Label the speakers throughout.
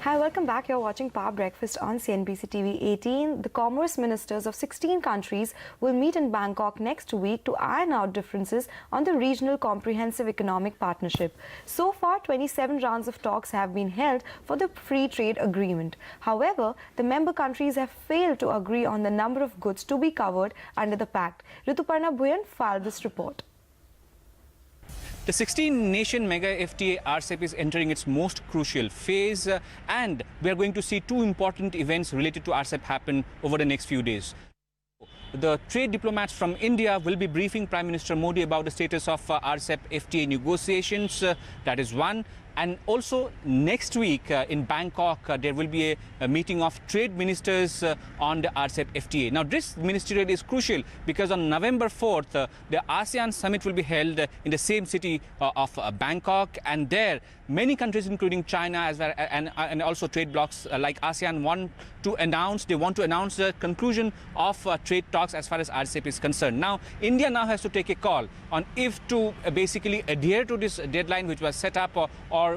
Speaker 1: Hi, welcome back. You're watching Power Breakfast on CNBC-TV18. The commerce ministers of 16 countries will meet in Bangkok next week to iron out differences on the regional comprehensive economic partnership. So far, 27 rounds of talks have been held for the free trade agreement. However, the member countries have failed to agree on the number of goods to be covered under the pact. Rituparna Bhuyan filed this report.
Speaker 2: The 16-nation mega FTA RCEP is entering its most crucial phase, and we are going to see two important events related to RCEP happen over the next few days. The trade diplomats from India will be briefing Prime Minister Modi about the status of RCEP FTA negotiations. That is one. And also next week in Bangkok, there will be a meeting of trade ministers on the RCEP FTA. Now, this ministerial is crucial because on November 4th, the ASEAN summit will be held in the same city of Bangkok. And there, many countries, including China as well, and also trade blocs like ASEAN, want to announce the conclusion of trade talks as far as RCEP is concerned. Now, India now has to take a call on if to basically adhere to this deadline which was set up, or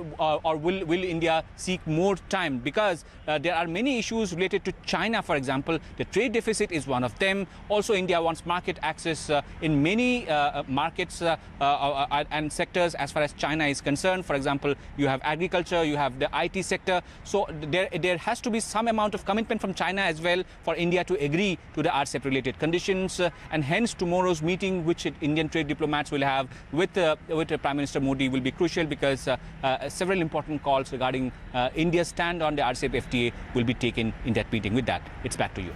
Speaker 2: will India seek more time, because there are many issues related to China. For example, the trade deficit is one of them. Also, India wants market access in many markets and sectors as far as China is concerned. For example, you have agriculture, you have the IT sector. So there has to be some amount of commitment from China as well for India to agree to the RCEP related conditions, and hence tomorrow's meeting which Indian trade diplomats will have with Prime Minister Modi will be crucial, because several important calls regarding India's stand on the RCEP FTA will be taken in that meeting. With that, it's back to you.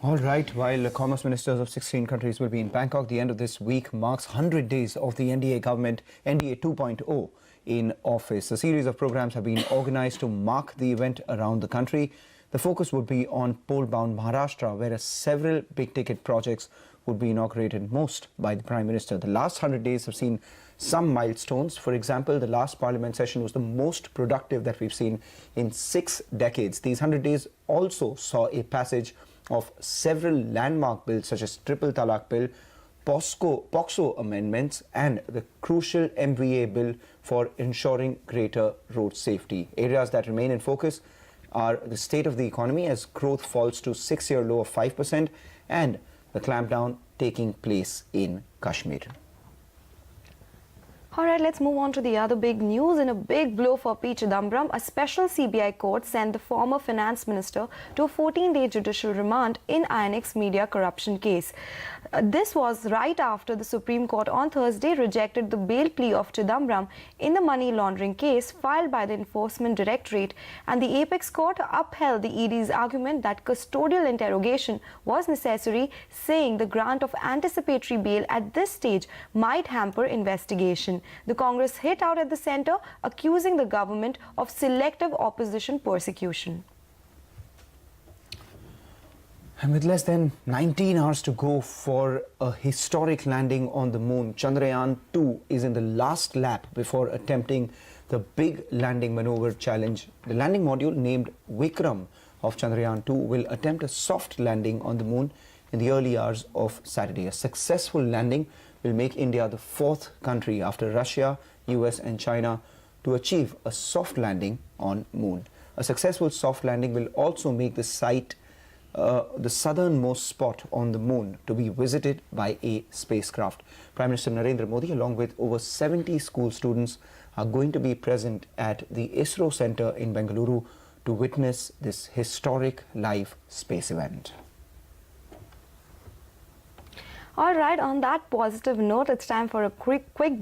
Speaker 3: All right, while the commerce ministers of 16 countries will be in Bangkok, the end of this week marks 100 days of the NDA government, NDA 2.0, in office. A series of programs have been organized to mark the event around the country. The focus would be on pole-bound Maharashtra, where several big-ticket projects would be inaugurated, most by the Prime Minister. The last 100 days have seen some milestones. For example, the last Parliament session was the most productive that we've seen in 6 decades. These 100 days also saw a passage of several landmark bills such as Triple Talaq Bill, POXO amendments, and the crucial MVA bill for ensuring greater road safety. Areas that remain in focus are the state of the economy as growth falls to 6-year low of 5%, and the clampdown taking place in Kashmir.
Speaker 1: All right, let's move on to the other big news. In a big blow for P. Chidambaram, a special CBI court sent the former finance minister to a 14-day judicial remand in INX media corruption case. This was right after the Supreme Court on Thursday rejected the bail plea of Chidambaram in the money laundering case filed by the Enforcement Directorate, and the Apex Court upheld the ED's argument that custodial interrogation was necessary, saying the grant of anticipatory bail at this stage might hamper investigation. The Congress hit out at the centre, accusing the government of selective opposition persecution.
Speaker 3: And with less than 19 hours to go for a historic landing on the moon, Chandrayaan-2 is in the last lap before attempting the big landing maneuver challenge. The landing module, named Vikram of Chandrayaan-2, will attempt a soft landing on the moon in the early hours of Saturday. A successful landing will make India the 4th country after Russia, US and China to achieve a soft landing on moon. A successful soft landing will also make the site the southernmost spot on the moon to be visited by a spacecraft. Prime Minister Narendra Modi, along with over 70 school students, are going to be present at the ISRO Center in Bengaluru to witness this historic live space event.
Speaker 1: All right, on that positive note, it's time for a quick break.